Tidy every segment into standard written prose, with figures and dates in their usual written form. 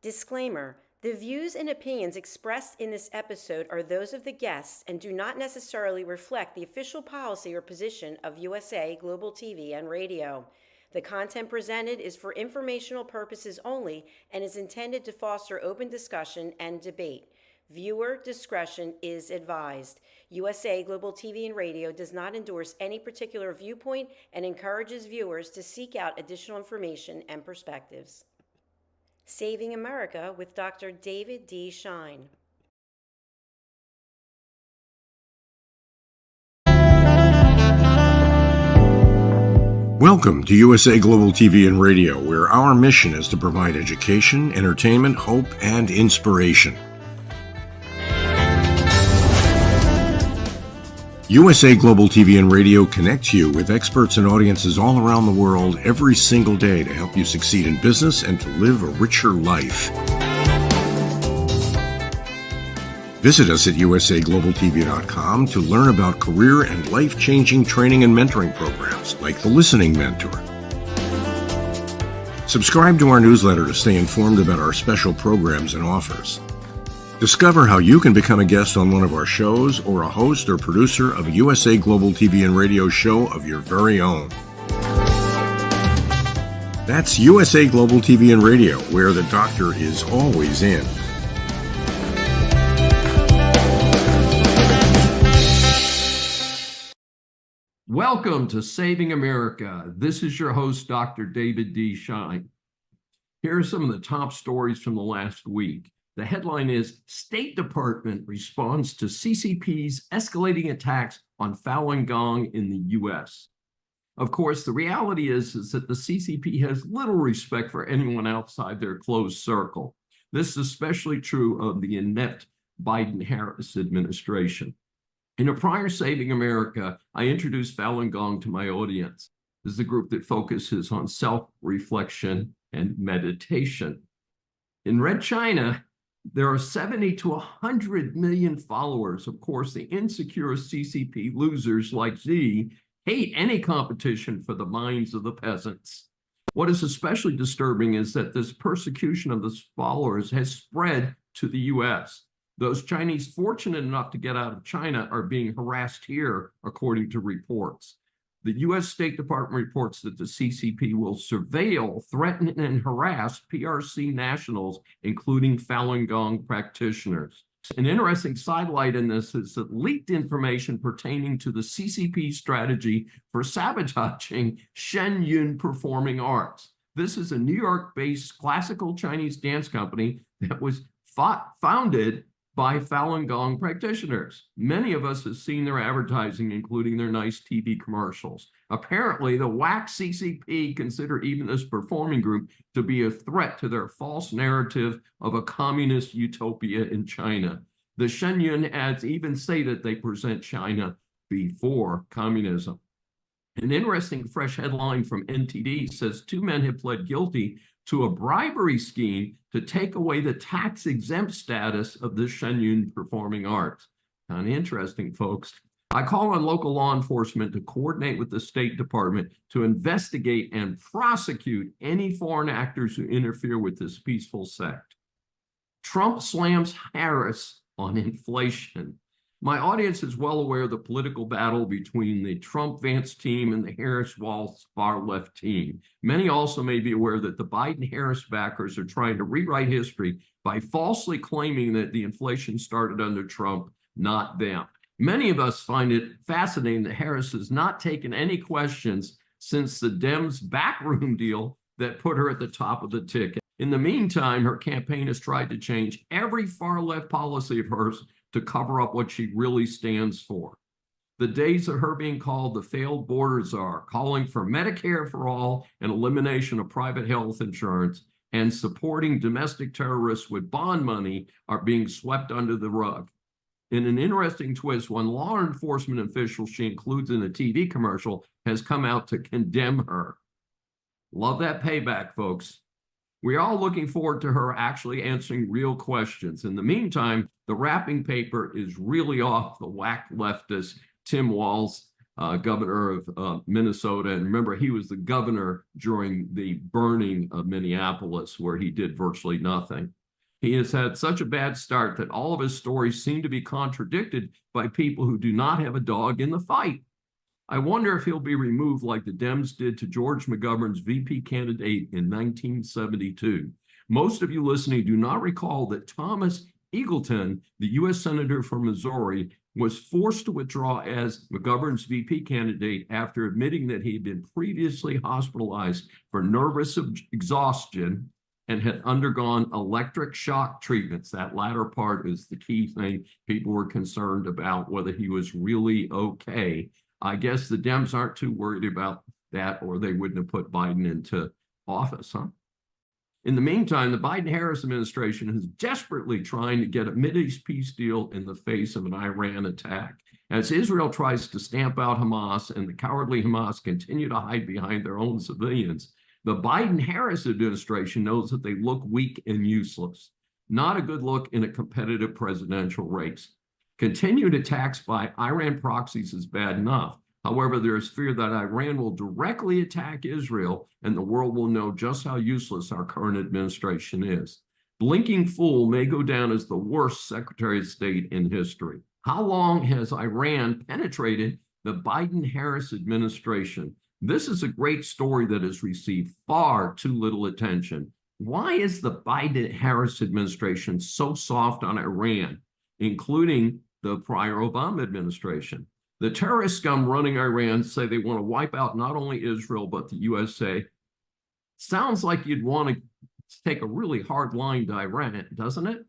Disclaimer: the views and opinions expressed in this episode are those of the guests and do not necessarily reflect the official policy or position of USA Global TV and Radio. The content presented is for informational purposes only and is intended to foster open discussion and debate. Viewer discretion is advised. USA Global TV and Radio does not endorse any particular viewpoint and encourages viewers to seek out additional information and perspectives. Saving America with Dr. David D. Schein. Welcome to USA Global TV and Radio, where our mission is to provide education, entertainment, hope, and inspiration. USA Global TV and Radio connects you with experts and audiences all around the world every single day to help you succeed in business and to live a richer life. Visit us at usaglobaltv.com to learn about career and life-changing training and mentoring programs like the Listening Mentor. Subscribe to our newsletter to stay informed about our special programs and offers. Discover how you can become a guest on one of our shows or a host or producer of a USA Global TV and Radio show of your very own. That's USA Global TV and Radio, where the doctor is always in. Welcome to Saving America. This is your host, Dr. David D. Schein. Here are some of the top stories from the last week. The headline is, State Department responds to CCP's escalating attacks on Falun Gong in the U.S. Of course, the reality is that the CCP has little respect for anyone outside their closed circle. This is especially true of the inept Biden-Harris administration. In a prior Saving America, I introduced Falun Gong to my audience. This is a group that focuses on self-reflection and meditation. In Red China, there are 70 to 100 million followers. Of course, the insecure CCP losers like Z hate any competition for the minds of the peasants. What is especially disturbing is that this persecution of the followers has spread to the U.S. Those Chinese fortunate enough to get out of China are being harassed here, according to reports. The U.S. State Department reports that the CCP will surveil, threaten, and harass PRC nationals, including Falun Gong practitioners. An interesting sidelight in this is that leaked information pertaining to the CCP strategy for sabotaging Shen Yu Performing Arts. This is a New York-based classical Chinese dance company that was founded by Falun Gong practitioners. Many of us have seen their advertising, including their nice TV commercials. Apparently, the whack CCP consider even this performing group to be a threat to their false narrative of a communist utopia in China. The Shen Yu ads even say that they present China before communism. An interesting fresh headline from NTD says 2 men have pled guilty to a bribery scheme to take away the tax-exempt status of the Shen Yu Performing Arts. Kind of interesting, folks. I call on local law enforcement to coordinate with the State Department to investigate and prosecute any foreign actors who interfere with this peaceful sect. Trump slams Harris on inflation. My audience is well aware of the political battle between the Trump-Vance team and the Harris-Walz far-left team. Many also may be aware that the Biden-Harris backers are trying to rewrite history by falsely claiming that the inflation started under Trump, not them. Many of us find it fascinating that Harris has not taken any questions since the Dems' backroom deal that put her at the top of the ticket. In the meantime, her campaign has tried to change every far-left policy of hers to cover up what she really stands for. The days of her being called the failed border czar, calling for Medicare for all and elimination of private health insurance, and supporting domestic terrorists with bond money are being swept under the rug. In an interesting twist, one law enforcement official she includes in a TV commercial has come out to condemn her. Love that payback, folks. We're all looking forward to her actually answering real questions. In the meantime, the wrapping paper is really off the whack leftist Tim Walz governor of Minnesota. And remember, he was the governor during the burning of Minneapolis, where he did virtually nothing. He has had such a bad start that all of his stories seem to be contradicted by people who do not have a dog in the fight. I wonder if he'll be removed like the Dems did to George McGovern's VP candidate in 1972. Most of you listening do not recall that Thomas Eagleton, the U.S. Senator from Missouri, was forced to withdraw as McGovern's VP candidate after admitting that he had been previously hospitalized for nervous exhaustion and had undergone electric shock treatments. That latter part is the key thing. People were concerned about whether he was really okay. I guess the Dems aren't too worried about that, or they wouldn't have put Biden into office, huh? In the meantime, the Biden-Harris administration is desperately trying to get a Mideast peace deal in the face of an Iran attack. As Israel tries to stamp out Hamas and the cowardly Hamas continue to hide behind their own civilians, the Biden-Harris administration knows that they look weak and useless. Not a good look in a competitive presidential race. Continued attacks by Iran proxies is bad enough. However, there is fear that Iran will directly attack Israel, and the world will know just how useless our current administration is. Blinking fool may go down as the worst Secretary of State in history. How long has Iran penetrated the Biden-Harris administration? This is a great story that has received far too little attention. Why is the Biden-Harris administration so soft on Iran, including the prior Obama administration? The terrorist scum running Iran say they want to wipe out not only Israel, but the USA. Sounds like you'd want to take a really hard line to Iran, doesn't it?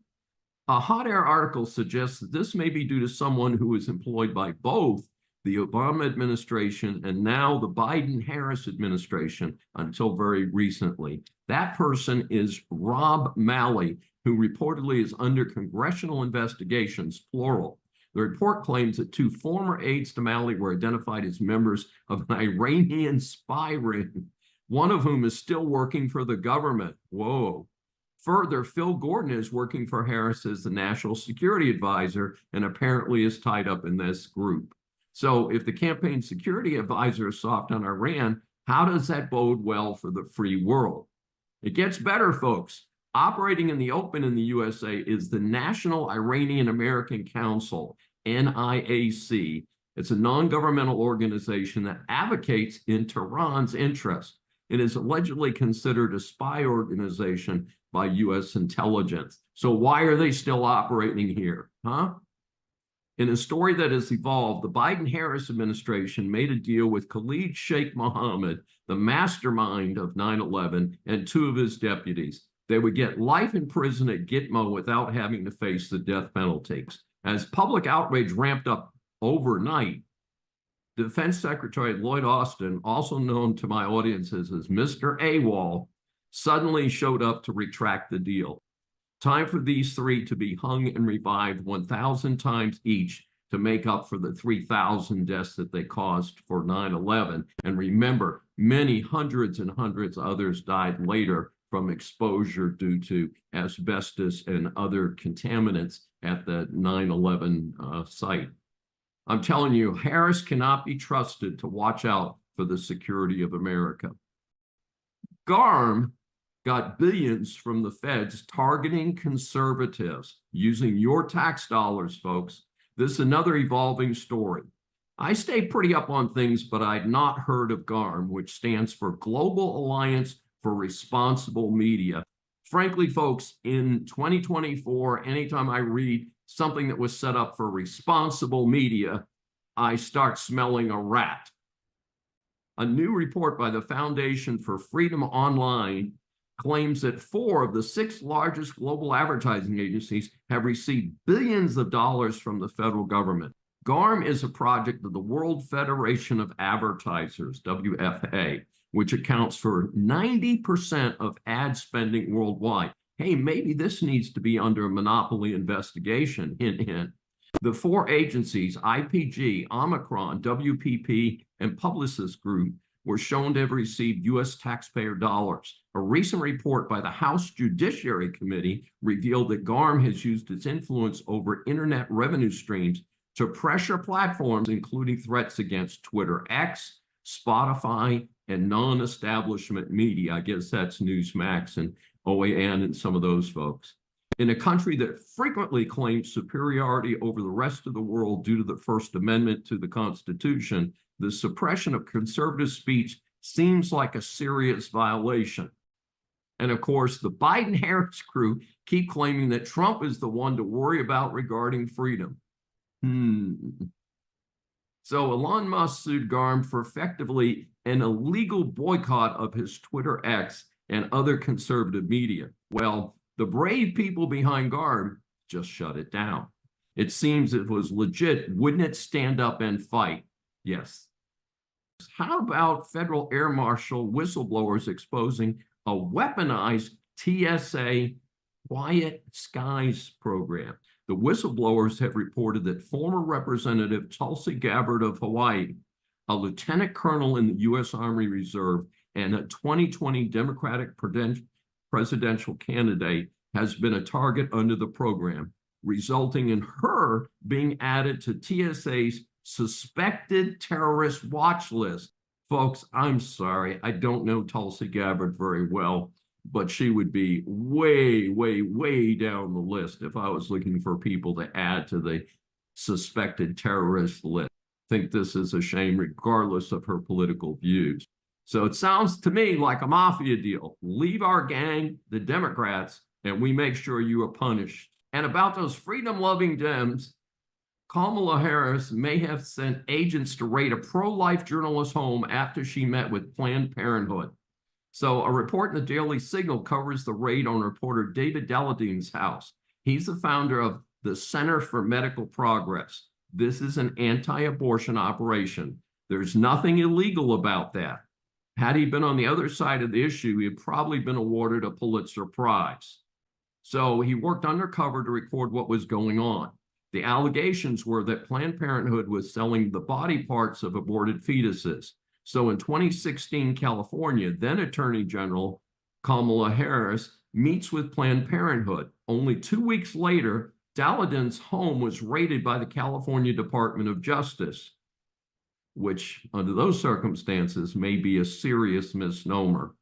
A hot air article suggests that this may be due to someone who was employed by both the Obama administration and now the Biden-Harris administration until very recently. That person is Rob Malley, who reportedly is under congressional investigations, plural. The report claims that two former aides to Malley were identified as members of an Iranian spy ring, one of whom is still working for the government. Whoa. Further, Phil Gordon is working for Harris as the national security advisor and apparently is tied up in this group. So if the campaign security advisor is soft on Iran, how does that bode well for the free world? It gets better, folks. Operating in the open in the USA is the National Iranian American Council, NIAC. It's a non-governmental organization that advocates in Tehran's interest. It is allegedly considered a spy organization by U.S. intelligence. So why are they still operating here, huh? In a story that has evolved, the Biden-Harris administration made a deal with Khalid Sheikh Mohammed, the mastermind of 9/11, and two of his deputies. They would get life in prison at Gitmo without having to face the death penalty. As public outrage ramped up overnight, Defense Secretary Lloyd Austin, also known to my audiences as Mr. AWOL, suddenly showed up to retract the deal. Time for these three to be hung and revived 1,000 times each to make up for the 3,000 deaths that they caused for 9/11. And remember, many hundreds and hundreds others died later from exposure due to asbestos and other contaminants at the 9/11 site. I'm telling you, Harris cannot be trusted to watch out for the security of America. GARM got billions from the feds targeting conservatives using your tax dollars, folks. This is another evolving story. I stay pretty up on things, but I'd not heard of GARM, which stands for Global Alliance for Responsible Media. Frankly, folks, in 2024, anytime I read something that was set up for responsible media, I start smelling a rat. A new report by the Foundation for Freedom Online claims that 4 of the 6 largest global advertising agencies have received billions of dollars from the federal government. GARM is a project of the World Federation of Advertisers, WFA, which accounts for 90% of ad spending worldwide. Hey, maybe this needs to be under a monopoly investigation, hint, hint. The 4 agencies, IPG, Omicron, WPP, and Publicis Group, were shown to have received U.S. taxpayer dollars. A recent report by the House Judiciary Committee revealed that GARM has used its influence over internet revenue streams to pressure platforms, including threats against Twitter X, Spotify, and non-establishment media. I guess that's Newsmax and OAN and some of those folks. In a country that frequently claims superiority over the rest of the world due to the First Amendment to the Constitution, the suppression of conservative speech seems like a serious violation. And of course, the Biden-Harris crew keep claiming that Trump is the one to worry about regarding freedom. So Elon Musk sued Garm for effectively an illegal boycott of his Twitter X and other conservative media. Well, the brave people behind Garm just shut it down. It seems it was legit. Wouldn't it stand up and fight? Yes. How about federal air marshal whistleblowers exposing a weaponized TSA Quiet Skies program? The whistleblowers have reported that former Representative Tulsi Gabbard of Hawaii, a lieutenant colonel in the U.S. Army Reserve and a 2020 Democratic presidential candidate, has been a target under the program, resulting in her being added to TSA's suspected terrorist watch list. Folks, I'm sorry, I don't know Tulsi Gabbard very well, but she would be way, way, way down the list if I was looking for people to add to the suspected terrorist list. I think this is a shame, regardless of her political views. So it sounds to me like a mafia deal. Leave our gang, the Democrats, and we make sure you are punished. And about those freedom-loving Dems, Kamala Harris may have sent agents to raid a pro-life journalist's home after she met with Planned Parenthood. So a report in the Daily Signal covers the raid on reporter David Daladine's house. He's the founder of the Center for Medical Progress. This is an anti-abortion operation. There's nothing illegal about that. Had he been on the other side of the issue, he had probably been awarded a Pulitzer Prize. So he worked undercover to record what was going on. The allegations were that Planned Parenthood was selling the body parts of aborted fetuses. So in 2016, California, then Attorney General Kamala Harris meets with Planned Parenthood. Only 2 weeks later, Daladine's home was raided by the California Department of Justice, which under those circumstances may be a serious misnomer.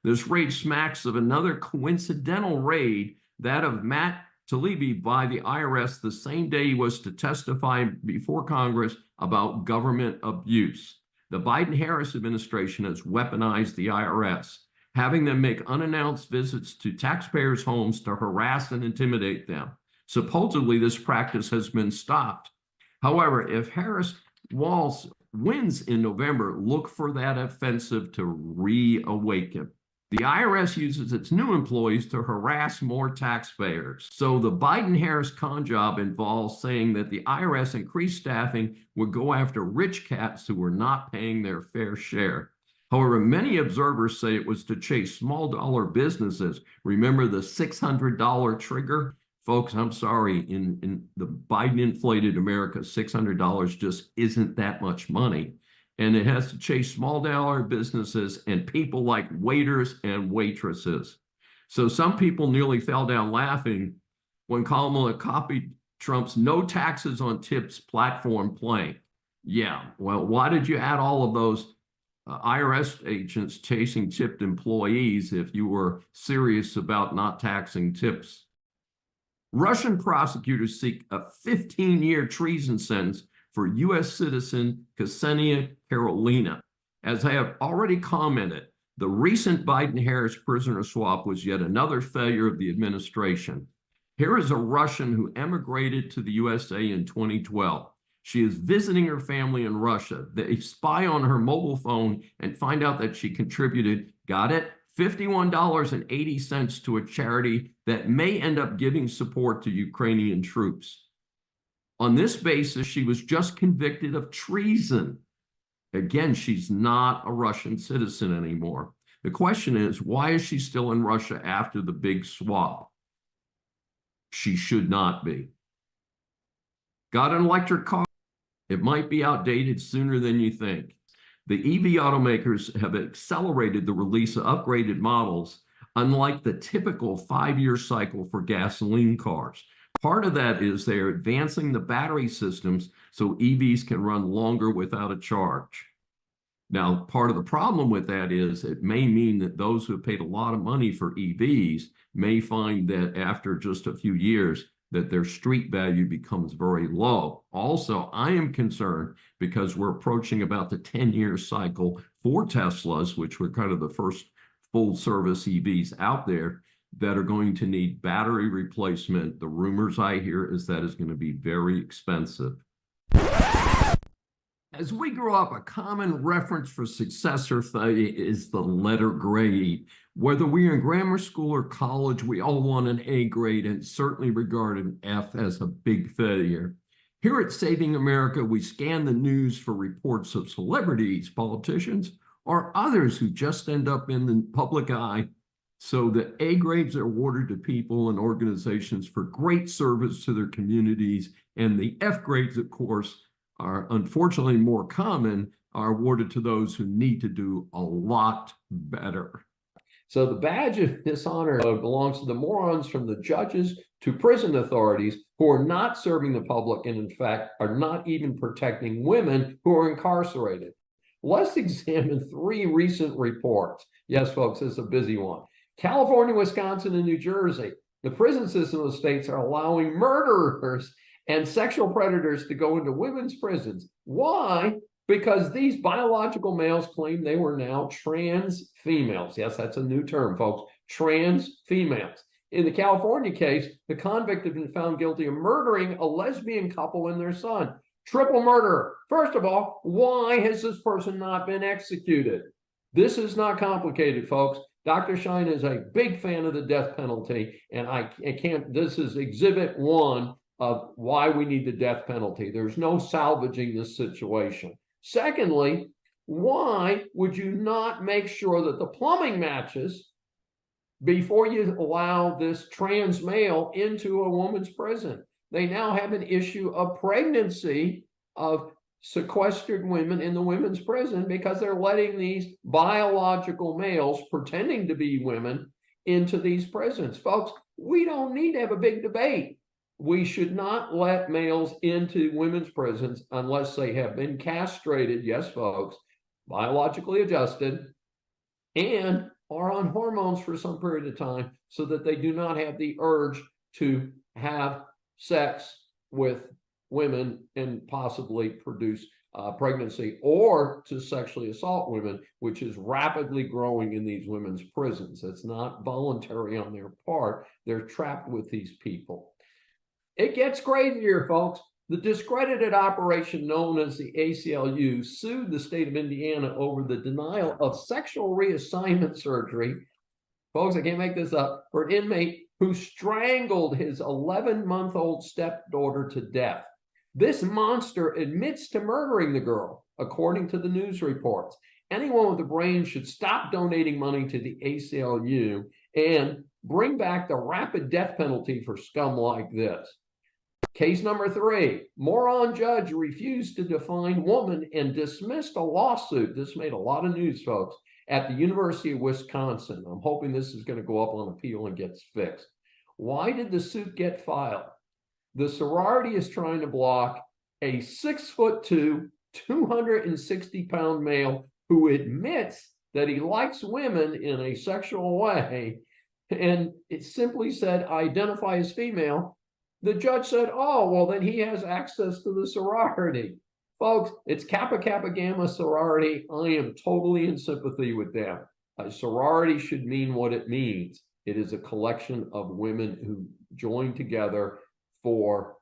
This raid smacks of another coincidental raid, that of Matt Taibbi by the IRS the same day he was to testify before Congress about government abuse. The Biden-Harris administration has weaponized the IRS, having them make unannounced visits to taxpayers' homes to harass and intimidate them. Supposedly, this practice has been stopped. However, if Harris wins in November, look for that offensive to reawaken. The IRS uses its new employees to harass more taxpayers. So the Biden-Harris con job involves saying that the IRS increased staffing would go after rich cats who were not paying their fair share. However, many observers say it was to chase small dollar businesses. Remember the $600 trigger? Folks, I'm sorry, in the Biden-inflated America, $600 just isn't that much money. And it has to chase small dollar businesses and people like waiters and waitresses. So some people nearly fell down laughing when Kamala copied Trump's no taxes on tips platform plank. Yeah, well, why did you add all of those IRS agents chasing tipped employees if you were serious about not taxing tips? Russian prosecutors seek a 15-year treason sentence for U.S. citizen Ksenia Karolina. As I have already commented, the recent Biden-Harris prisoner swap was yet another failure of the administration. Here is a Russian who emigrated to the USA in 2012. She is visiting her family in Russia. They spy on her mobile phone and find out that she contributed, got it, $51.80 to a charity that may end up giving support to Ukrainian troops. On this basis, she was just convicted of treason. Again, she's not a Russian citizen anymore. The question is, why is she still in Russia after the big swap? She should not be. Got an electric car? It might be outdated sooner than you think. The EV automakers have accelerated the release of upgraded models, unlike the typical 5-year cycle for gasoline cars. Part of that is they're advancing the battery systems so EVs can run longer without a charge. Now, part of the problem with that is it may mean that those who have paid a lot of money for EVs may find that after just a few years that their street value becomes very low. Also, I am concerned because we're approaching about the 10-year cycle for Teslas, which were kind of the first full-service EVs out there, that are going to need battery replacement. The rumors I hear is that is going to be very expensive. As we grow up, a common reference for success or failure is the letter grade. Whether we're in grammar school or college, we all want an A grade and certainly regard an F as a big failure. Here at Saving America, we scan the news for reports of celebrities, politicians, or others who just end up in the public eye. So the A grades are awarded to people and organizations for great service to their communities, and the F grades, of course, are unfortunately more common, are awarded to those who need to do a lot better. So the badge of dishonor belongs to the morons from the judges to prison authorities who are not serving the public and, in fact, are not even protecting women who are incarcerated. Let's examine 3 recent reports. Yes, folks, this is a busy one. California, Wisconsin, and New Jersey. The prison system of the states are allowing murderers and sexual predators to go into women's prisons. Why? Because these biological males claim they were now trans females. Yes, that's a new term, folks. Trans females. In the California case, the convict had been found guilty of murdering a lesbian couple and their son. Triple murder. First of all, why has this person not been executed? This is not complicated, folks. Dr. Schein is a big fan of the death penalty, and I can't, this is exhibit 1 of why we need the death penalty. There's no salvaging this situation. Secondly, why would you not make sure that the plumbing matches before you allow this trans male into a woman's prison? They now have an issue of pregnancy of sequestered women in the women's prison because they're letting these biological males pretending to be women into these prisons. Folks, we don't need to have a big debate. We should not let males into women's prisons unless they have been castrated, yes, folks, biologically adjusted, and are on hormones for some period of time so that they do not have the urge to have sex with women and possibly produce pregnancy, or to sexually assault women, which is rapidly growing in these women's prisons. It's not voluntary on their part. They're trapped with these people. It gets crazier, folks. The discredited operation known as the ACLU sued the state of Indiana over the denial of sexual reassignment surgery. Folks, I can't make this up, for an inmate who strangled his 11-month-old stepdaughter to death. This monster admits to murdering the girl, according to the news reports. Anyone with a brain should stop donating money to the ACLU and bring back the rapid death penalty for scum like this. Case number 3, moron judge refused to define woman and dismissed a lawsuit. This made a lot of news, folks, at the University of Wisconsin. I'm hoping this is going to go up on appeal and gets fixed. Why did the suit get filed? The sorority is trying to block a 6'2", 260-pound male who admits that he likes women in a sexual way, and it simply said, identify as female. The judge said, oh, well, then he has access to the sorority. Folks, it's Kappa Kappa Gamma sorority. I am totally in sympathy with them. A sorority should mean what it means. It is a collection of women who join together for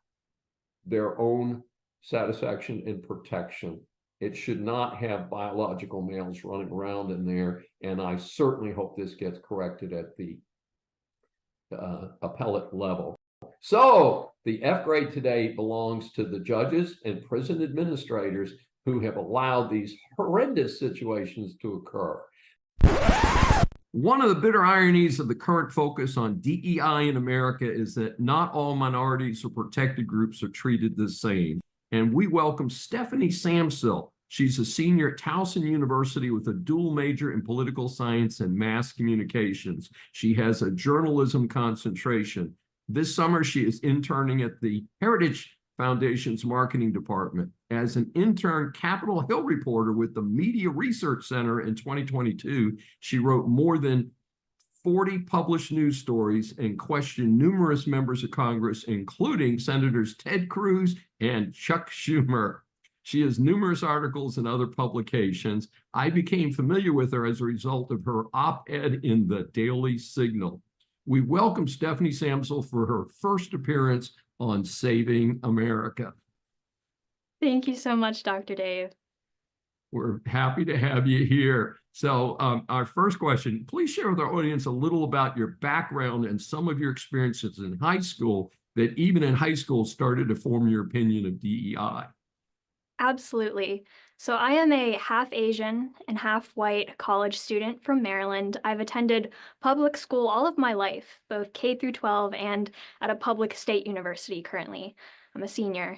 their own satisfaction and protection. It should not have biological males running around in there, and I certainly hope this gets corrected at the appellate level. So the F grade today belongs to the judges and prison administrators who have allowed these horrendous situations to occur. One of the bitter ironies of the current focus on DEI in America is that not all minorities or protected groups are treated the same. And we welcome Stephanie Samsil. She's a senior at Towson University with a dual major in political science and mass communications. She has a journalism concentration. This summer, she is interning at the Heritage Foundation's marketing department. As an intern Capitol Hill reporter with the Media Research Center in 2022, she wrote more than 40 published news stories and questioned numerous members of Congress, including Senators Ted Cruz and Chuck Schumer. She has numerous articles and other publications. I became familiar with her as a result of her op-ed in the Daily Signal. We welcome Stephanie Samsel for her first appearance on Saving America. Thank you so much, Dr. Dave. We're happy to have you here. So our first question, please share with our audience a little about your background and some of your experiences in high school that even in high school started to form your opinion of DEI. Absolutely. So I am a half Asian and half white college student from Maryland. I've attended public school all of my life, both K through 12 and at a public state university currently. I'm a senior.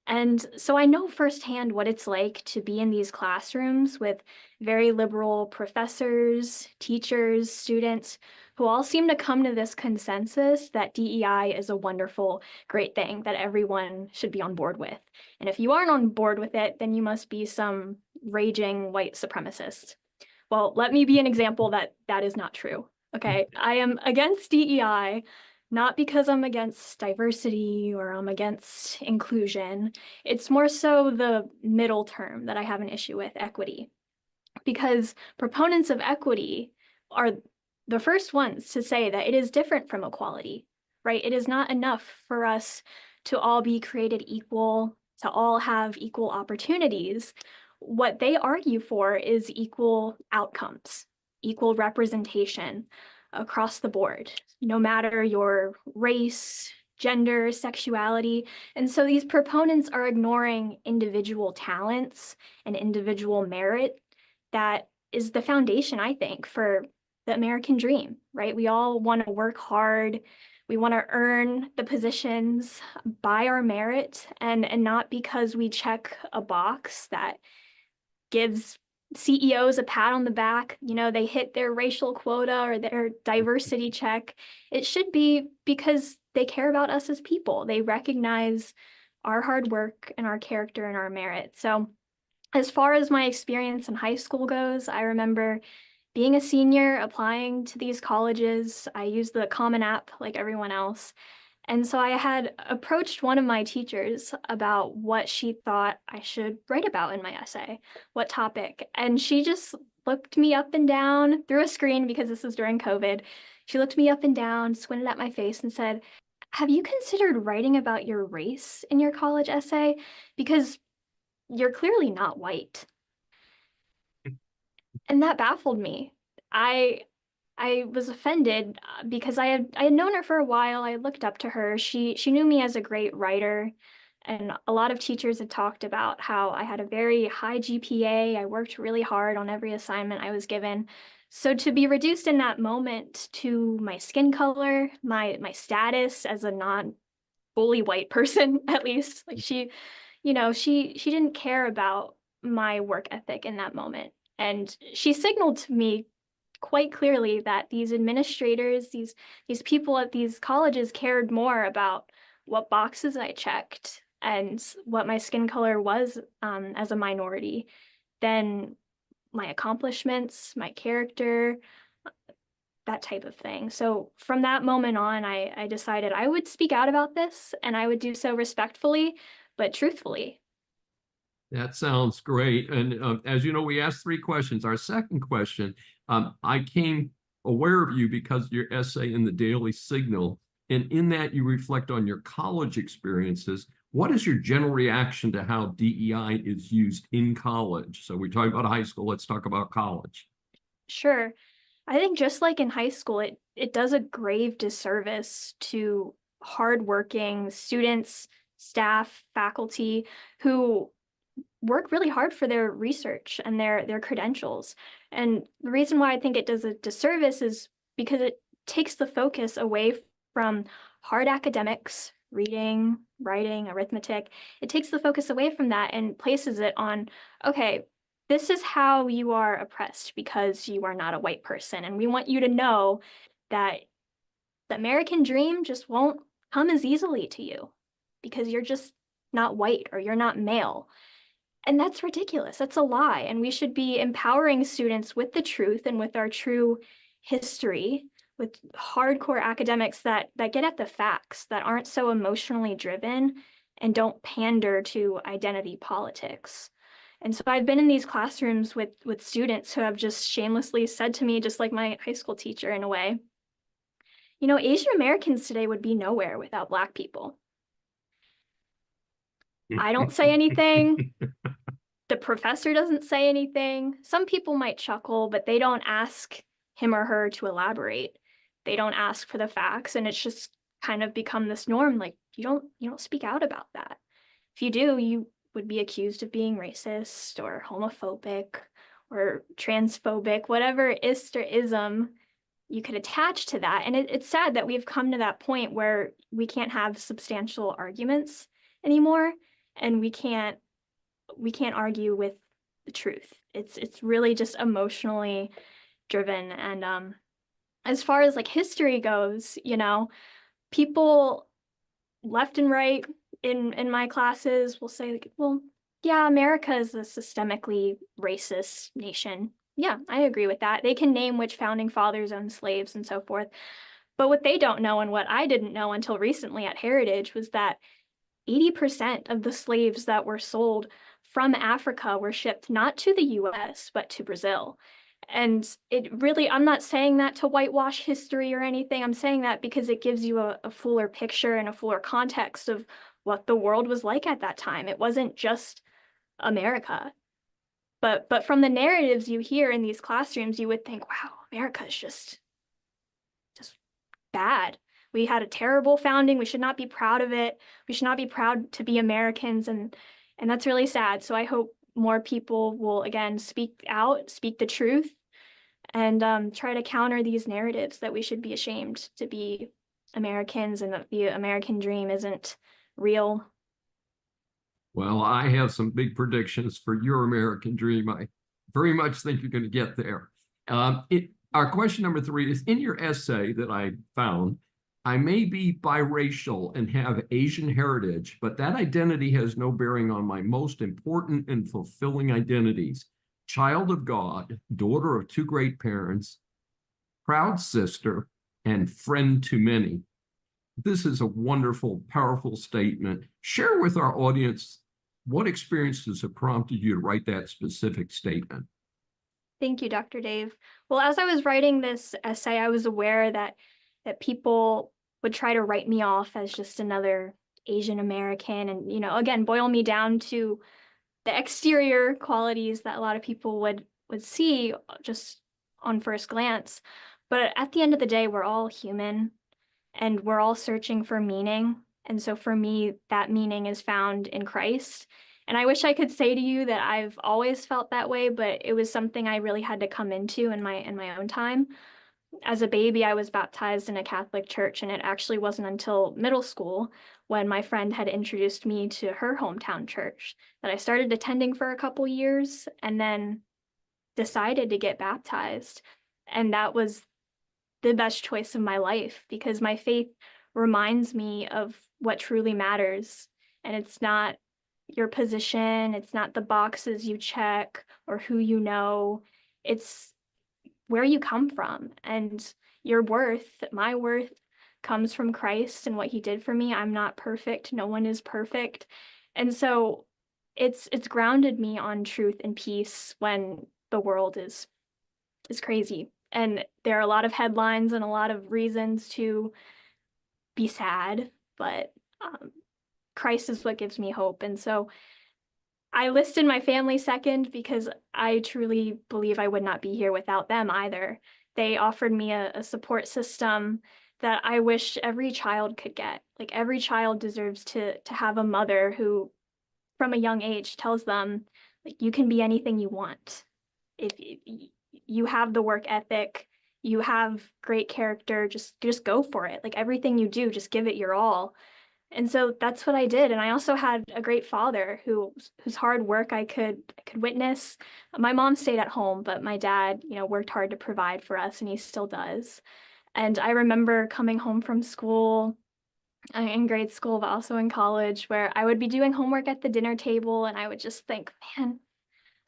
And so I know firsthand what it's like to be in these classrooms with very liberal professors, teachers, students, who all seem to come to this consensus that DEI is a wonderful, great thing that everyone should be on board with. And if you aren't on board with it, then you must be some raging white supremacist. Well, let me be an example that that is not true. Okay, I am against DEI. Not because I'm against diversity or I'm against inclusion. It's more so the middle term that I have an issue with, equity. Because proponents of equity are the first ones to say that it is different from equality, right? It is not enough for us to all be created equal, to all have equal opportunities. What they argue for is equal outcomes, equal representation across the board, no matter your race, gender, sexuality. And so these proponents are ignoring individual talents and individual merit that is the foundation, I think, for the American dream, right? We all want to work hard. We want to earn the positions by our merit and not because we check a box that gives CEOs a pat on the back, you know, they hit their racial quota or their diversity check. It should be because they care about us as people. They recognize our hard work and our character and our merit. So as far as my experience in high school goes, I remember being a senior, applying to these colleges. I used the Common App like everyone else. And so I had approached one of my teachers about what she thought I should write about in my essay, what topic. And she just looked me up and down through a screen because this was during COVID. She looked me up and down, squinted at my face and said, "Have you considered writing about your race in your college essay? Because you're clearly not white." And that baffled me. I was offended because I had known her for a while. I looked up to her. She knew me as a great writer, and a lot of teachers had talked about how I had a very high GPA. I worked really hard on every assignment I was given. So to be reduced in that moment to my skin color, my status as a non-fully white person, at least, like she didn't care about my work ethic in that moment. And she signaled to me quite clearly that these administrators, these people at these colleges cared more about what boxes I checked and what my skin color was as a minority than my accomplishments, my character, that type of thing. So from that moment on, I decided I would speak out about this, and I would do so respectfully, but truthfully. That sounds great. And as you know, we asked 3 questions. Our second question, I came aware of you because of your essay in the Daily Signal. And in that, you reflect on your college experiences. What is your general reaction to how DEI is used in college? So we talk about high school. Let's talk about college. Sure. I think just like in high school, it does a grave disservice to hardworking students, staff, faculty who work really hard for their research and their credentials. And the reason why I think it does a disservice is because it takes the focus away from hard academics, reading, writing, arithmetic. It takes the focus away from that and places it on, okay, this is how you are oppressed because you are not a white person. And we want you to know that the American dream just won't come as easily to you because you're just not white or you're not male. And that's ridiculous. That's a lie. And we should be empowering students with the truth and with our true history, with hardcore academics that get at the facts, that aren't so emotionally driven and don't pander to identity politics. And so I've been in these classrooms with students who have just shamelessly said to me, just like my high school teacher in a way, Asian Americans today would be nowhere without Black people. I don't say anything. The professor doesn't say anything. Some people might chuckle, but they don't ask him or her to elaborate. They don't ask for the facts, and it's just kind of become this norm. Like you don't speak out about that. If you do, you would be accused of being racist or homophobic or transphobic, whatever ist or ism you could attach to that. And it's sad that we've come to that point where we can't have substantial arguments anymore, and we can't argue with the truth. It's really just emotionally driven. And as far as like history goes, people left and right in my classes will say, like, well, yeah, America is a systemically racist nation. Yeah, I agree with that. They can name which founding fathers owned slaves and so forth. But what they don't know, and what I didn't know until recently at Heritage, was that 80% of the slaves that were sold from Africa were shipped not to the US, but to Brazil. And it really, I'm not saying that to whitewash history or anything. I'm saying that because it gives you a fuller picture and a fuller context of what the world was like at that time. It wasn't just America. But from the narratives you hear in these classrooms, you would think, wow, America is just bad. We had a terrible founding. We should not be proud of it. We should not be proud to be Americans. And that's really sad. So I hope more people will, again, speak out, speak the truth, and try to counter these narratives that we should be ashamed to be Americans and that the American dream isn't real. Well, I have some big predictions for your American dream. I very much think you're going to get there. Our question number 3 is, in your essay that I found, I may be biracial and have Asian heritage, but that identity has no bearing on my most important and fulfilling identities. Child of God, daughter of 2 great parents, proud sister, and friend to many. This is a wonderful, powerful statement. Share with our audience what experiences have prompted you to write that specific statement. Thank you, Dr. Dave. Well, as I was writing this essay, I was aware that people would try to write me off as just another Asian American and, again, boil me down to the exterior qualities that a lot of people would see just on first glance. But at the end of the day, we're all human and we're all searching for meaning. And so for me, that meaning is found in Christ. And I wish I could say to you that I've always felt that way, but it was something I really had to come into in my own time. As a baby, I was baptized in a Catholic church, and it actually wasn't until middle school, when my friend had introduced me to her hometown church, that I started attending for a couple years and then decided to get baptized. And that was the best choice of my life, because my faith reminds me of what truly matters. And it's not your position, it's not the boxes you check or who you know, it's where you come from. And your worth, my worth, comes from Christ and what he did for me. I'm not perfect. No one is perfect. And so it's grounded me on truth and peace when the world is crazy. And there are a lot of headlines and a lot of reasons to be sad, but Christ is what gives me hope. And so I listed my family second because I truly believe I would not be here without them either. They offered me a support system that I wish every child could get. Like, every child deserves to have a mother who, from a young age, tells them, like, you can be anything you want. If you have the work ethic, you have great character, just go for it. Like, everything you do, just give it your all. And so that's what I did. And I also had a great father whose hard work I could witness. My mom stayed at home, but my dad, worked hard to provide for us, and he still does. And I remember coming home from school in grade school, but also in college, where I would be doing homework at the dinner table and I would just think, man,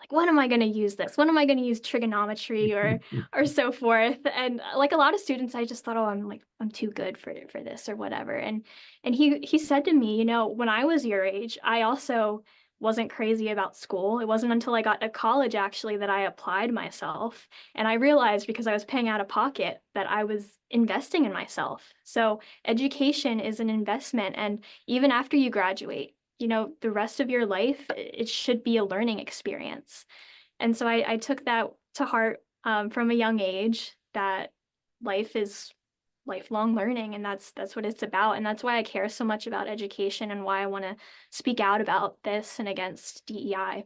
like, when am I going to use this? When am I going to use trigonometry or so forth? And like a lot of students, I just thought, oh, I'm too good for this or whatever. And he said to me, when I was your age, I also wasn't crazy about school. It wasn't until I got to college actually that I applied myself. And I realized, because I was paying out of pocket, that I was investing in myself. So education is an investment. And even after you graduate, the rest of your life, it should be a learning experience. And so I took that to heart from a young age, that life is lifelong learning, and that's what it's about. And that's why I care so much about education and why I want to speak out about this and against DEI.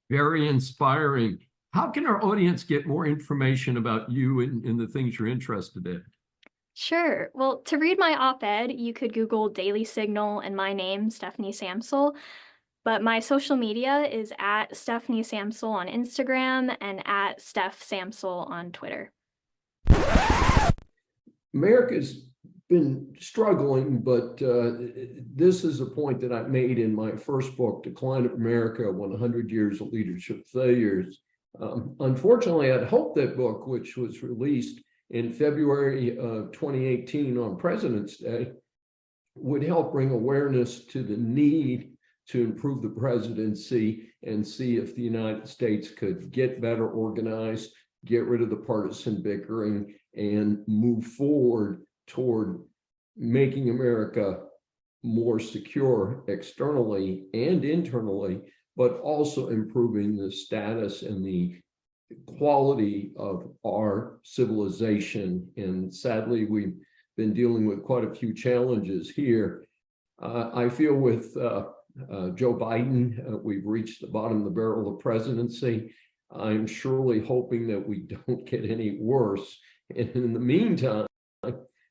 Very inspiring. How can our audience get more information about you and the things you're interested in? Sure. Well, to read my op-ed, you could Google Daily Signal and my name, Stephanie Samsel. But my social media is at Stephanie Samsel on Instagram and at Steph Samsel on Twitter. America's been struggling, but this is a point that I made in my first book, Decline of America, 100 Years of Leadership Failures. Unfortunately, I'd hoped that book, which was released in February of 2018 on President's Day, would help bring awareness to the need to improve the presidency and see if the United States could get better organized, get rid of the partisan bickering, and move forward toward making America more secure externally and internally, but also improving the status and the quality of our civilization. And sadly, we've been dealing with quite a few challenges here. I feel with Joe Biden, we've reached the bottom of the barrel of presidency. I'm surely hoping that we don't get any worse. And in the meantime,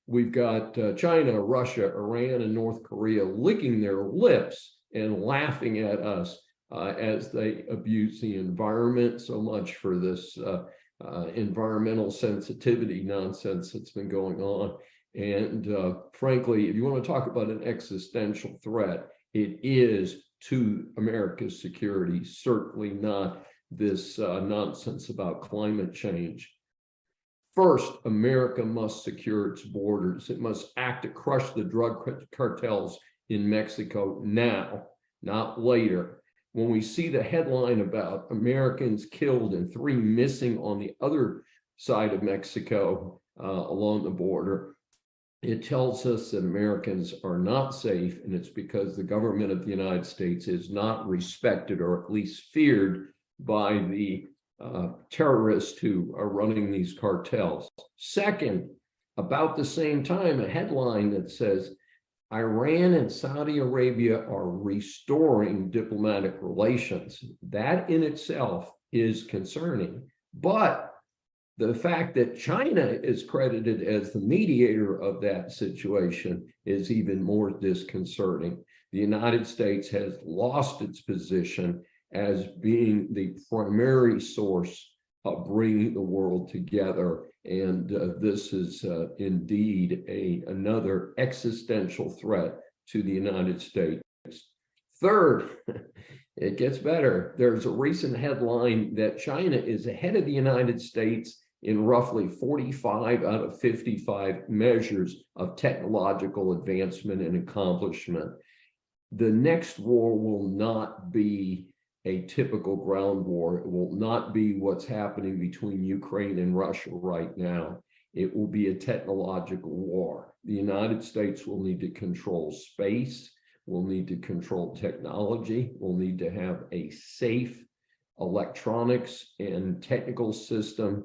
we've got China, Russia, Iran, and North Korea licking their lips and laughing at us as they abuse the environment. So much for this environmental sensitivity nonsense that's been going on. And frankly, if you want to talk about an existential threat, it is to America's security, certainly not this nonsense about climate change. First, America must secure its borders. It must act to crush the drug cartels in Mexico now, not later. When we see the headline about Americans killed and 3 missing on the other side of Mexico along the border, it tells us that Americans are not safe, and it's because the government of the United States is not respected, or at least feared, by the terrorists who are running these cartels. Second, about the same time, a headline that says, Iran and Saudi Arabia are restoring diplomatic relations. That in itself is concerning. But the fact that China is credited as the mediator of that situation is even more disconcerting. The United States has lost its position as being the primary source of bringing the world together. And this is indeed another existential threat to the United States. Third, it gets better. There's a recent headline that China is ahead of the United States in roughly 45 out of 55 measures of technological advancement and accomplishment. The next war will not be a typical ground war. It will not be what's happening between Ukraine and Russia right now. It will be a technological war. The United States will need to control space, will need to control technology, will need to have a safe electronics and technical system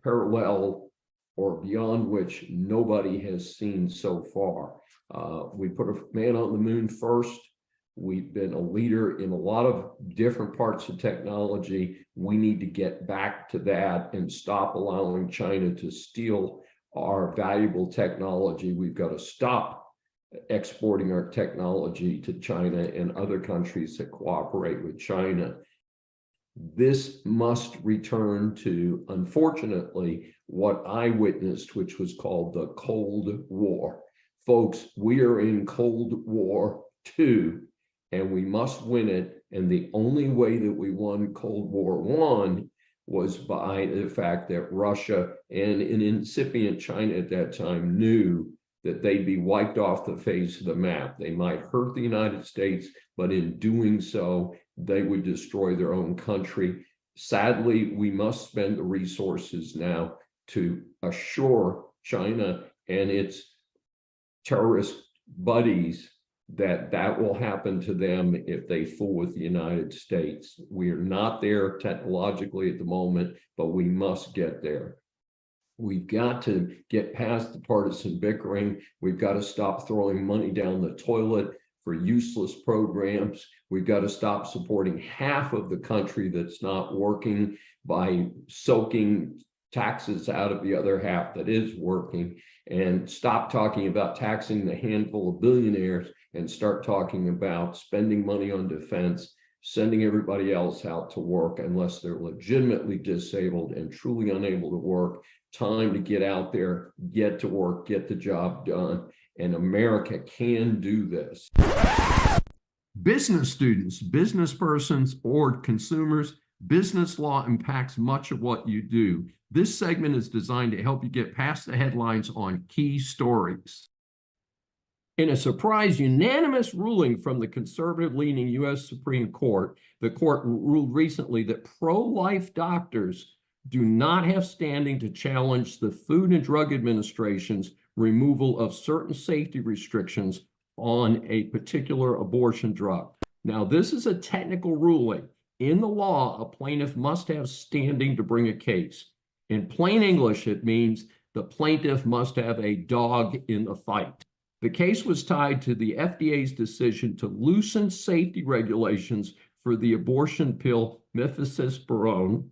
parallel or beyond which nobody has seen so far. We put a man on the moon first. We've been a leader in a lot of different parts of technology. We need to get back to that and stop allowing China to steal our valuable technology. We've got to stop exporting our technology to China and other countries that cooperate with China. This must return to, unfortunately, what I witnessed, which was called the Cold War. Folks, we are in Cold War II, and we must win it. And the only way that we won Cold War I was by the fact that Russia and an incipient China at that time knew that they'd be wiped off the face of the map. They might hurt the United States, but in doing so, they would destroy their own country. Sadly, we must spend the resources now to assure China and its terrorist buddies that that will happen to them if they fool with the United States. We are not there technologically at the moment, but we must get there. We've got to get past the partisan bickering. We've got to stop throwing money down the toilet for useless programs. We've got to stop supporting half of the country that's not working by soaking taxes out of the other half that is working, and stop talking about taxing the handful of billionaires and start talking about spending money on defense, sending everybody else out to work unless they're legitimately disabled and truly unable to work. Time to get out there, get to work, get the job done. And America can do this. Business students, business persons, or consumers, business law impacts much of what you do. This segment is designed to help you get past the headlines on key stories. In a surprise unanimous ruling from the conservative-leaning U.S. Supreme Court, the court ruled recently that pro-life doctors do not have standing to challenge the Food and Drug Administration's removal of certain safety restrictions on a particular abortion drug. Now, this is a technical ruling. In the law, a plaintiff must have standing to bring a case. In plain English, it means the plaintiff must have a dog in the fight. The case was tied to the FDA's decision to loosen safety regulations for the abortion pill mifepristone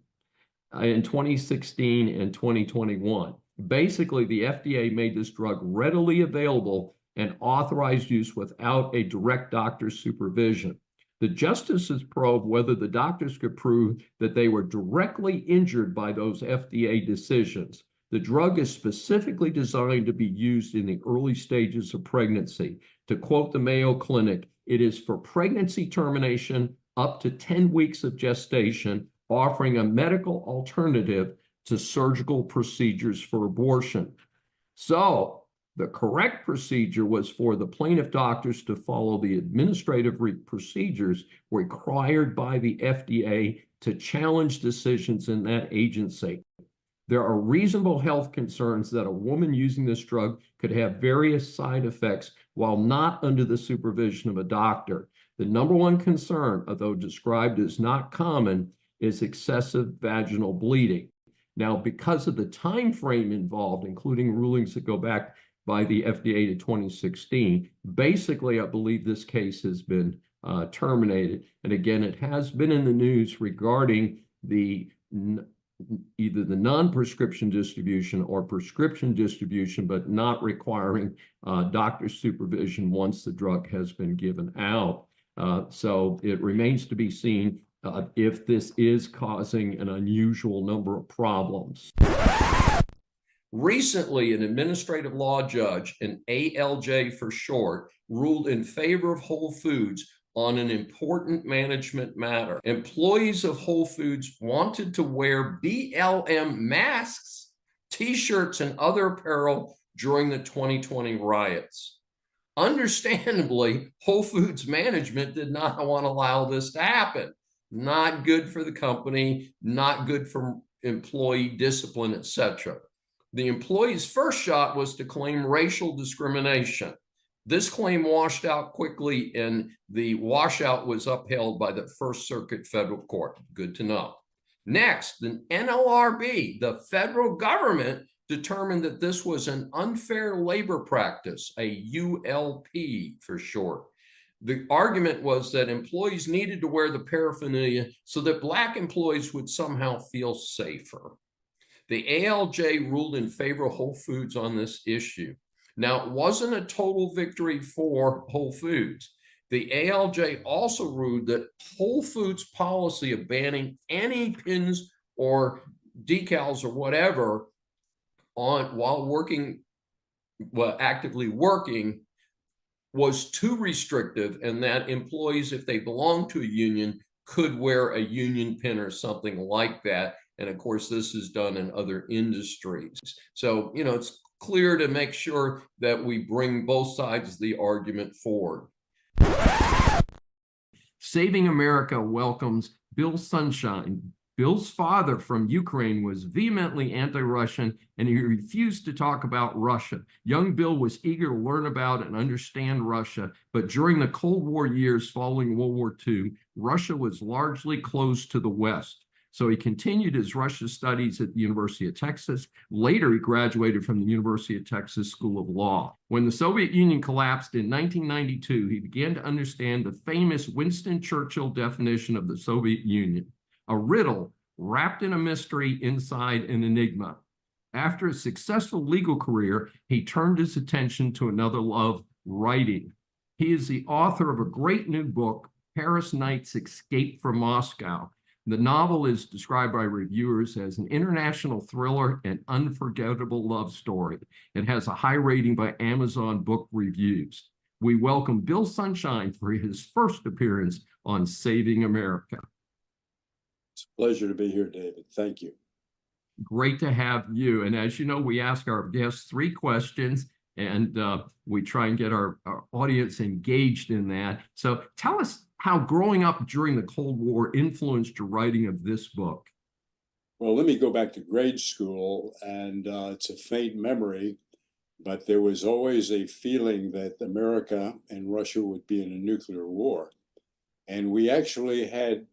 in 2016 and 2021. Basically, the FDA made this drug readily available and authorized use without a direct doctor's supervision. The justices probed whether the doctors could prove that they were directly injured by those FDA decisions. The drug is specifically designed to be used in the early stages of pregnancy. To quote the Mayo Clinic, it is for pregnancy termination up to 10 weeks of gestation, offering a medical alternative to surgical procedures for abortion. So the correct procedure was for the plaintiff doctors to follow the administrative procedures required by the FDA to challenge decisions in that agency. There are reasonable health concerns that a woman using this drug could have various side effects while not under the supervision of a doctor. The number one concern, although described as not common, is excessive vaginal bleeding. Now, because of the time frame involved, including rulings that go back by the FDA to 2016, basically, I believe this case has been terminated. And again, it has been in the news regarding the either the non-prescription distribution or prescription distribution, but not requiring doctor supervision once the drug has been given out. So it remains to be seen if this is causing an unusual number of problems. Recently, an administrative law judge, an ALJ for short, ruled in favor of Whole Foods on an important management matter. Employees of Whole Foods wanted to wear BLM masks, t-shirts, and other apparel during the 2020 riots. Understandably, Whole Foods management did not want to allow this to happen. Not good for the company, not good for employee discipline, etc. The employee's first shot was to claim racial discrimination. This claim washed out quickly, and the washout was upheld by the First Circuit Federal Court. Good to know. Next, the NLRB, the federal government, determined that this was an unfair labor practice, a ULP for short. The argument was that employees needed to wear the paraphernalia so that Black employees would somehow feel safer. The ALJ ruled in favor of Whole Foods on this issue. Now, it wasn't a total victory for Whole Foods. The ALJ also ruled that Whole Foods' policy of banning any pins or decals or whatever while actively working was too restrictive, and that employees, if they belong to a union, could wear a union pin or something like that. And of course, this is done in other industries. So, it's clear to make sure that we bring both sides of the argument forward. Saving America welcomes Bill Sunshine. Bill's father from Ukraine was vehemently anti-Russian, and he refused to talk about Russia. Young Bill was eager to learn about and understand Russia, but during the Cold War years following World War II, Russia was largely closed to the West. So he continued his Russia studies at the University of Texas. Later, he graduated from the University of Texas School of Law. When the Soviet Union collapsed in 1992, he began to understand the famous Winston Churchill definition of the Soviet Union: a riddle wrapped in a mystery inside an enigma. After a successful legal career, he turned his attention to another love, writing. He is the author of a great new book, Paris Nights: Escape from Moscow. The novel is described by reviewers as an international thriller and unforgettable love story. It has a high rating by Amazon Book Reviews. We welcome Bill Sunshine for his first appearance on Saving America. It's a pleasure to be here, David. Thank you. Great to have you. And as you know, we ask our guests 3 questions, and we try and get our audience engaged in that. So tell us how growing up during the Cold War influenced your writing of this book. Well, let me go back to grade school, and it's a faint memory, but there was always a feeling that America and Russia would be in a nuclear war. And we actually had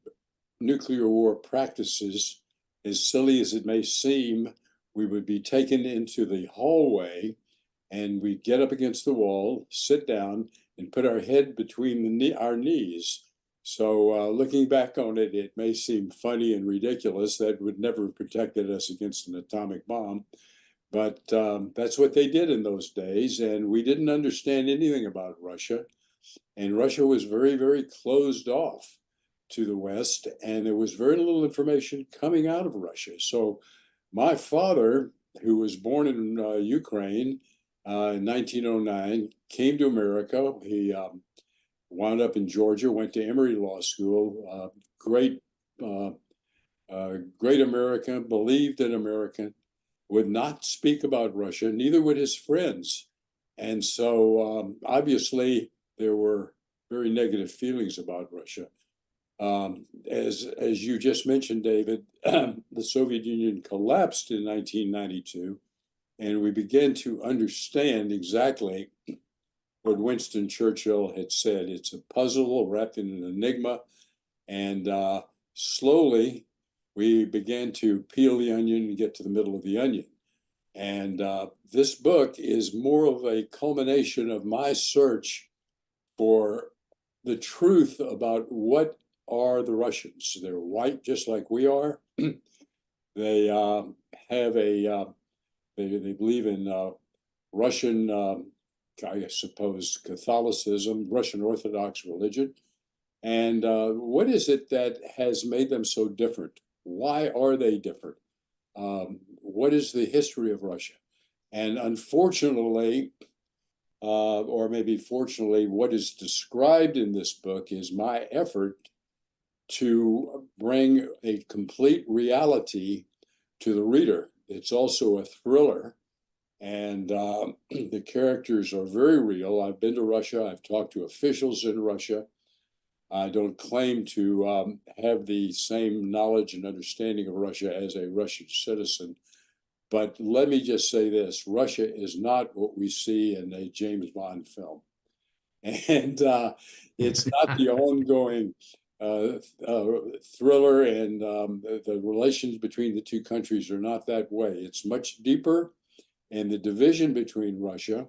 nuclear war practices. As silly as it may seem, we would be taken into the hallway, and we'd get up against the wall, sit down, and put our head between our knees. So looking back on it, it may seem funny and ridiculous. That would never have protected us against an atomic bomb. But that's what they did in those days. And we didn't understand anything about Russia. And Russia was very, very closed off to the West. And there was very little information coming out of Russia. So my father, who was born in Ukraine, in 1909, came to America. He wound up in Georgia, went to Emory Law School. Great American, believed in America, would not speak about Russia, neither would his friends. And so obviously there were very negative feelings about Russia. As you just mentioned, David, the Soviet Union collapsed in 1992. And we began to understand exactly what Winston Churchill had said. It's a puzzle wrapped in an enigma. And slowly, we began to peel the onion and get to the middle of the onion. And this book is more of a culmination of my search for the truth about what are the Russians. They're white, just like we are. They have a... They believe in Russian, I suppose, Catholicism, Russian Orthodox religion. And what is it that has made them so different? Why are they different? What is the history of Russia? And unfortunately, or maybe fortunately, what is described in this book is my effort to bring a complete reality to the reader. It's also a thriller, and the characters are very real. I've been to Russia. I've talked to officials in Russia. I don't claim to have the same knowledge and understanding of Russia as a Russian citizen. But let me just say this: Russia is not what we see in a James Bond film. And it's not the ongoing thriller, and the relations between the two countries are not that way. It's much deeper, and the division between Russia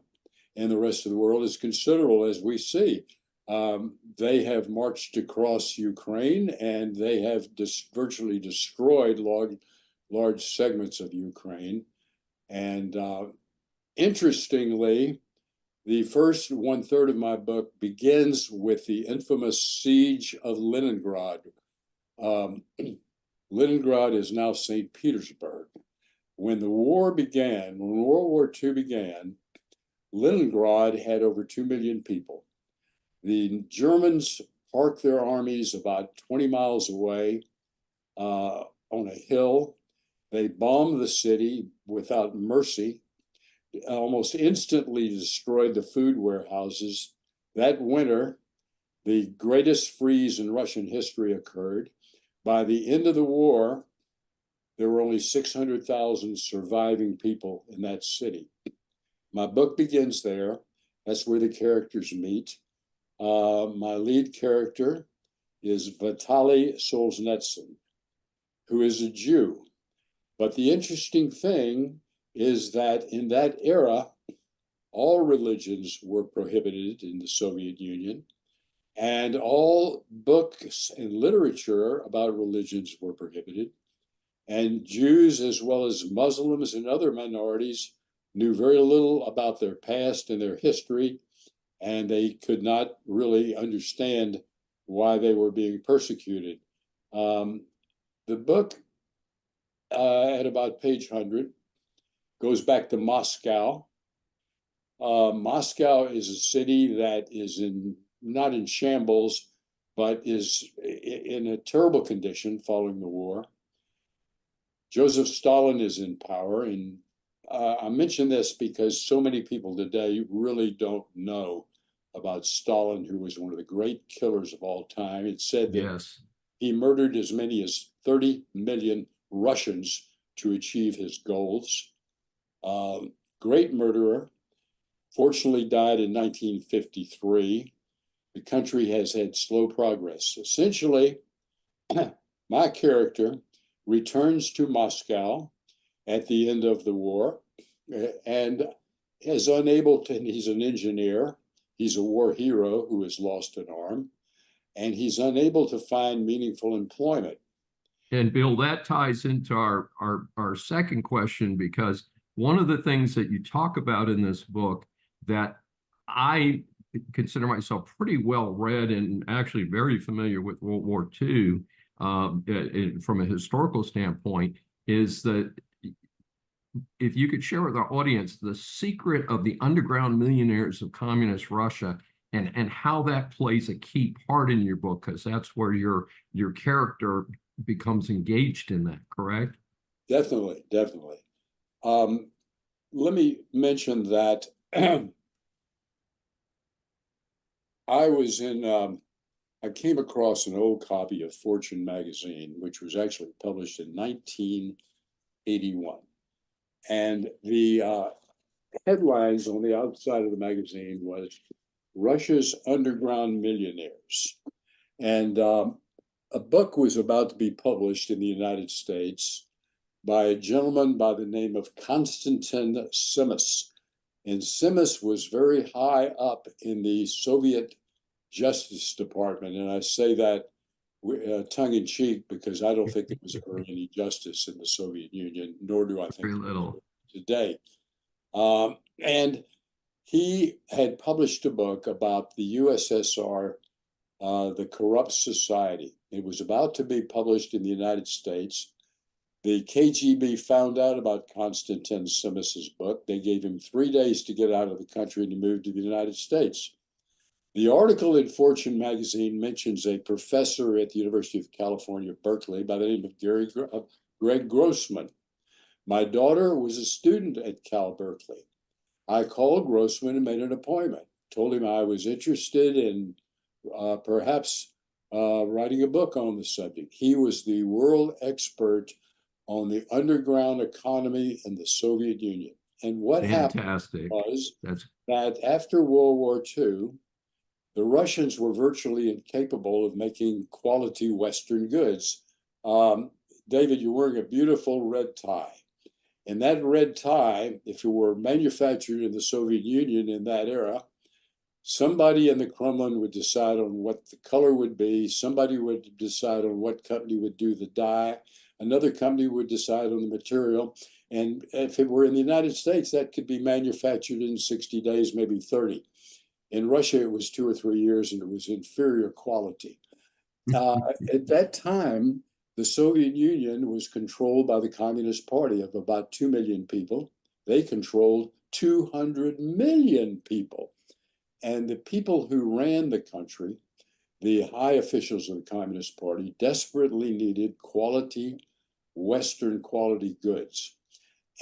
and the rest of the world is considerable, as we see. They have marched across Ukraine, and they have virtually destroyed large segments of Ukraine. And interestingly, The first one-third of my book begins with the infamous siege of Leningrad. Leningrad is now St. Petersburg. When the war began, when World War II began, Leningrad had over 2 million people. The Germans parked their armies about 20 miles away on a hill. They bombed the city without mercy, almost instantly destroyed the food warehouses. That winter, the greatest freeze in Russian history occurred. By the end of the war, there were only 600,000 surviving people in that city. My book begins there. That's where the characters meet. My lead character is Vitaly Solzhenitsyn, who is a Jew. But the interesting thing is that in that era, all religions were prohibited in the Soviet Union, and all books and literature about religions were prohibited. And Jews, as well as Muslims and other minorities, knew very little about their past and their history, and they could not really understand why they were being persecuted. The book, at about page 100, goes back to Moscow. Moscow is a city that is not in shambles, but is in a terrible condition following the war. Joseph Stalin is in power, and I mention this because so many people today really don't know about Stalin, who was one of the great killers of all time. It's said that he murdered as many as 30 million Russians to achieve his goals. Great murderer, fortunately died in 1953. The country has had slow progress. Essentially, my character returns to Moscow at the end of the war and is unable to, and he's an engineer, he's a war hero who has lost an arm, and he's unable to find meaningful employment. And Bill, that ties into our second question, because one of the things that you talk about in this book that I consider myself pretty well read and actually very familiar with World War II from a historical standpoint is that if you could share with our audience the secret of the underground millionaires of communist Russia and how that plays a key part in your book, because that's where your character becomes engaged in that, correct? Definitely. Let me mention that I came across an old copy of Fortune magazine, which was actually published in 1981. And the headlines on the outside of the magazine was Russia's Underground Millionaires. And a book was about to be published in the United States by a gentleman by the name of Konstantin Simis. And Simis was very high up in the Soviet Justice Department. And I say that tongue in cheek because I don't think there was ever any justice in the Soviet Union, nor do I think very little today. And he had published a book about the USSR, The Corrupt Society. It was about to be published in the United States. The KGB found out about Konstantin Simis's book. They gave him 3 days to get out of the country and to move to the United States. The article in Fortune magazine mentions a professor at the University of California, Berkeley, by the name of Greg Grossman. My daughter was a student at Cal Berkeley. I called Grossman and made an appointment, told him I was interested in perhaps writing a book on the subject. He was the world expert on the underground economy in the Soviet Union. And what happened was that after World War II, the Russians were virtually incapable of making quality Western goods. David, you're wearing a beautiful red tie. And that red tie, if it were manufactured in the Soviet Union in that era, somebody in the Kremlin would decide on what the color would be. Somebody would decide on what company would do the dye. another company would decide on the material. And if it were in the United States, that could be manufactured in 60 days, maybe 30. In Russia, it was 2 or 3 years, and it was inferior quality. At that time, the Soviet Union was controlled by the Communist Party of about 2 million people. They controlled 200 million people. And the people who ran the country, the high officials of the Communist Party, desperately needed quality, Western quality goods.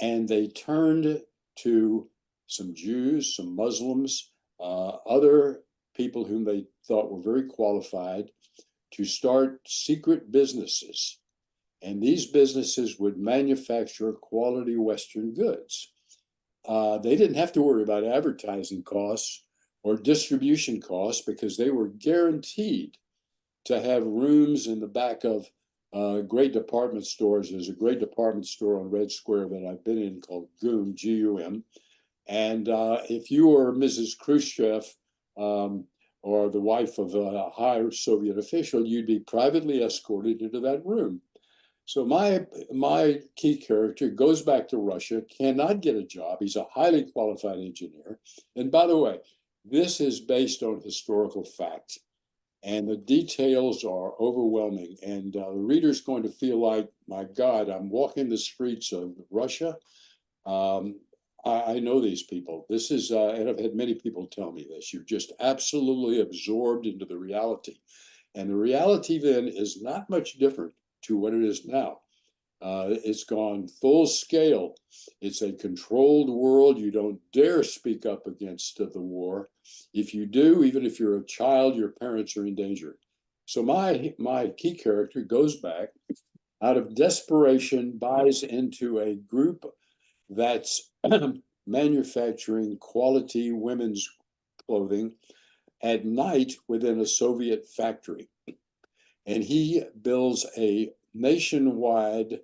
And they turned to some Jews, some Muslims, other people whom they thought were very qualified to start secret businesses. And these businesses would manufacture quality Western goods. They didn't have to worry about advertising costs or distribution costs because they were guaranteed to have rooms in the back of great department stores. There's a great department store on Red Square that I've been in called GUM, G-U-M. And if you were Mrs. Khrushchev or the wife of a high Soviet official, you'd be privately escorted into that room. So my key character goes back to Russia, cannot get a job. He's a highly qualified engineer. And by the way, this is based on historical fact. And the details are overwhelming. And the reader's going to feel like, my God, I'm walking the streets of Russia. I know these people. This is, and I've had many people tell me this. You're just absolutely absorbed into the reality. And the reality then is not much different to what it is now. It's gone full scale. It's a controlled world. You don't dare speak up against the war. If you do, even if you're a child, your parents are in danger. So my key character goes back, out of desperation, buys into a group that's manufacturing quality women's clothing at night within a Soviet factory. And he builds a nationwide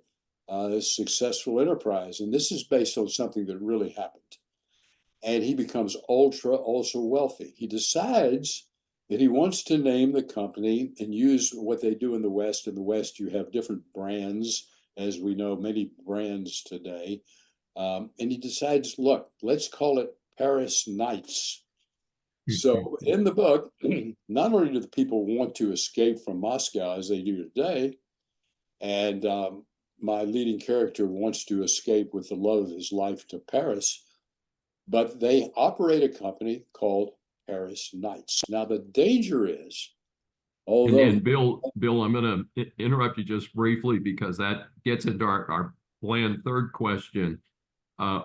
successful enterprise. And this is based on something that really happened. And he becomes ultra wealthy. He decides that he wants to name the company and use what they do in the West. In the West, you have different brands, as we know, many brands today. And he decides, look, let's call it Paris Nights. So in the book, not only do the people want to escape from Moscow as they do today, and my leading character wants to escape with the love of his life to Paris, but they operate a company called Paris Nights. Now the danger is, although and Bill, I'm going to interrupt you just briefly because that gets into our planned third question,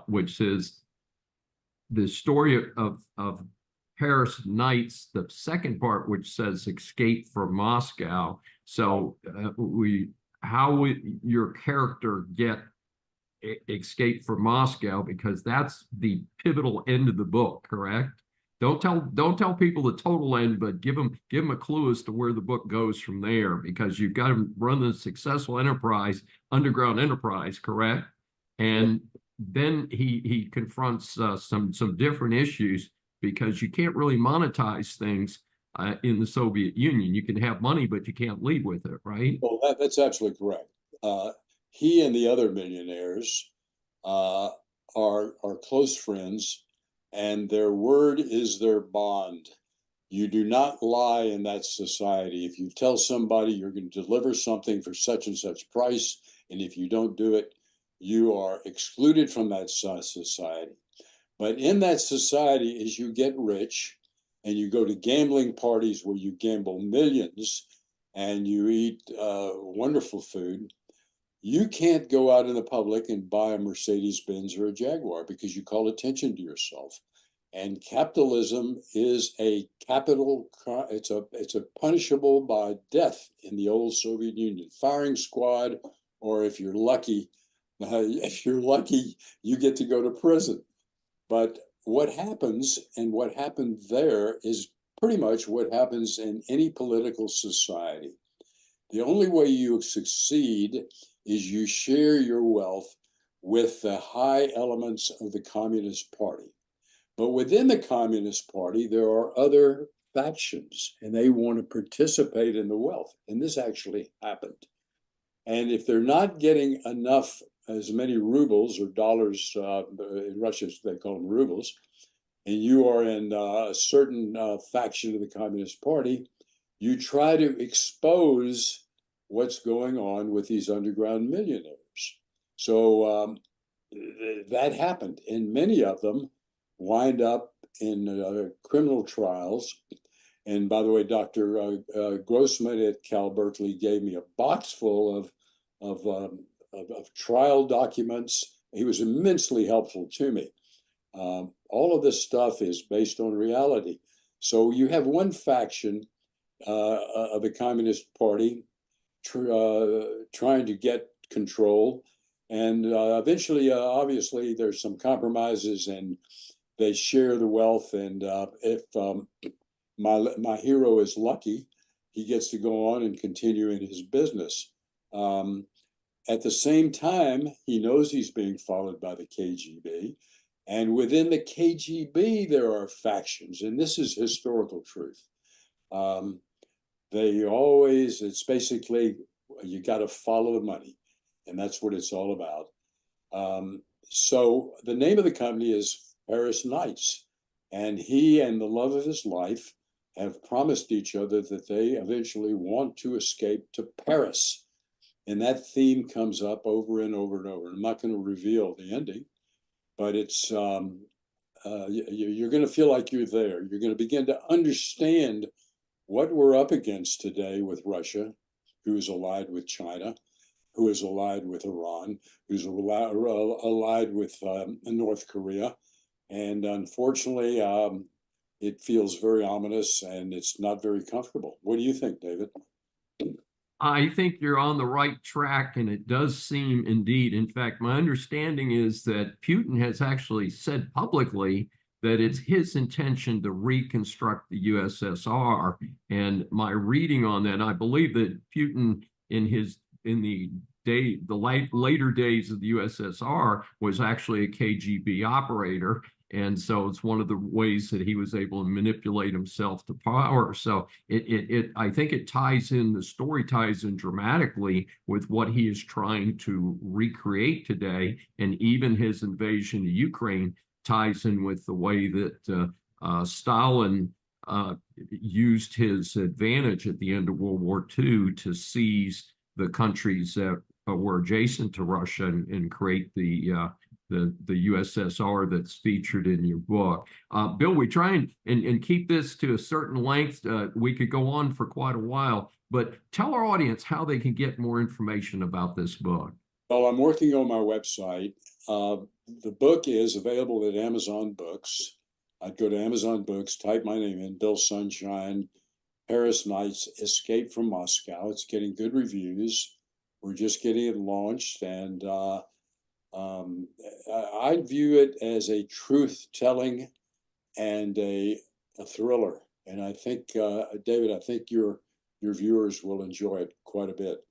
which is the story of Paris Nights, the second part, which says escape from Moscow. So how would your character get escape from Moscow? Because that's the pivotal end of the book, correct? Don't tell people the total end, but give them a clue as to where the book goes from there, because you've got to run the successful enterprise, underground enterprise, correct? And then he confronts some different issues, because you can't really monetize things in the Soviet Union. You can have money, but you can't leave with it, right? Well, that's absolutely correct. He and the other millionaires are close friends, and their word is their bond. You do not lie in that society. If you tell somebody you're going to deliver something for such and such price, and if you don't do it, you are excluded from that society. But in that society, as you get rich and you go to gambling parties where you gamble millions and you eat wonderful food, you can't go out in the public and buy a Mercedes-Benz or a Jaguar because you call attention to yourself. And capitalism is a capital, it's a punishable by death in the old Soviet Union, firing squad, or if you're lucky, you get to go to prison. But what happens, and what happened there, is pretty much what happens in any political society. The only way you succeed is you share your wealth with the high elements of the Communist Party. But within the Communist Party, there are other factions, and they want to participate in the wealth. And this actually happened. And if they're not getting enough, as many rubles or dollars, in Russia they call them rubles, and you are in a certain faction of the Communist Party, you try to expose what's going on with these underground millionaires. So that happened, and many of them wind up in criminal trials. And by the way, Dr. Grossman at Cal Berkeley gave me a box full of trial documents. He was immensely helpful to me. All of this stuff is based on reality. So you have one faction of the Communist Party trying to get control. And eventually, obviously, there's some compromises and they share the wealth. And if my hero is lucky, he gets to go on and continue in his business. At the same time, he knows he's being followed by the KGB. And within the KGB, there are factions. And this is historical truth. It's basically, you got to follow the money. And that's what it's all about. So the name of the company is Paris Knights. And he and the love of his life have promised each other that they eventually want to escape to Paris. And that theme comes up over and over and over. I'm not going to reveal the ending, but it's you're going to feel like you're there. You're going to begin to understand what we're up against today with Russia, who is allied with China, who is allied with Iran, who's allied with North Korea. And unfortunately, it feels very ominous and it's not very comfortable. What do you think, David? I think you're on the right track, and it does seem indeed. In fact, my understanding is that Putin has actually said publicly that it's his intention to reconstruct the USSR. And my reading on that, I believe that Putin in the later days of the USSR was actually a KGB operator. And so it's one of the ways that he was able to manipulate himself to power. So I think it ties in, the story ties in dramatically with what he is trying to recreate today. And even his invasion of Ukraine ties in with the way that Stalin used his advantage at the end of World War II to seize the countries that were adjacent to Russia and create the USSR that's featured in your book. Bill, we try and keep this to a certain length. We could go on for quite a while, but tell our audience how they can get more information about this book. Well, I'm working on my website. The book is available at Amazon Books. I'd go to Amazon Books, type my name in, Bill Sunshine, Paris Knights, Escape from Moscow. It's getting good reviews. We're just getting it launched, and I view it as a truth-telling and a thriller. And I think, David, I think your viewers will enjoy it quite a bit.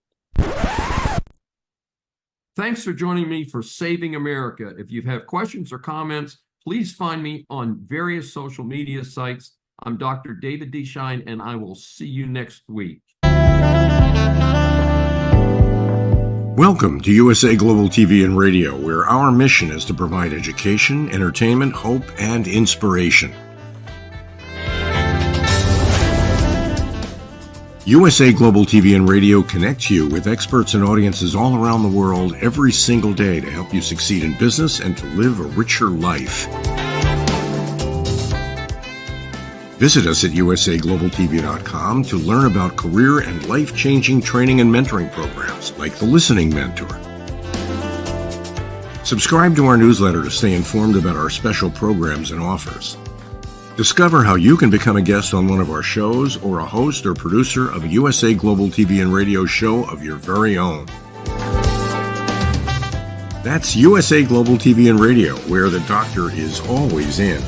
Thanks for joining me for Saving America. If you have questions or comments, please find me on various social media sites. I'm Dr. David D. Schein, and I will see you next week. Welcome to USA Global TV and Radio, where our mission is to provide education, entertainment, hope, and inspiration. USA Global TV and Radio connects you with experts and audiences all around the world every single day to help you succeed in business and to live a richer life. Visit us at usaglobaltv.com to learn about career and life-changing training and mentoring programs like the Listening Mentor. Subscribe to our newsletter to stay informed about our special programs and offers. Discover how you can become a guest on one of our shows or a host or producer of a USA Global TV and Radio show of your very own. That's USA Global TV and Radio, where the doctor is always in.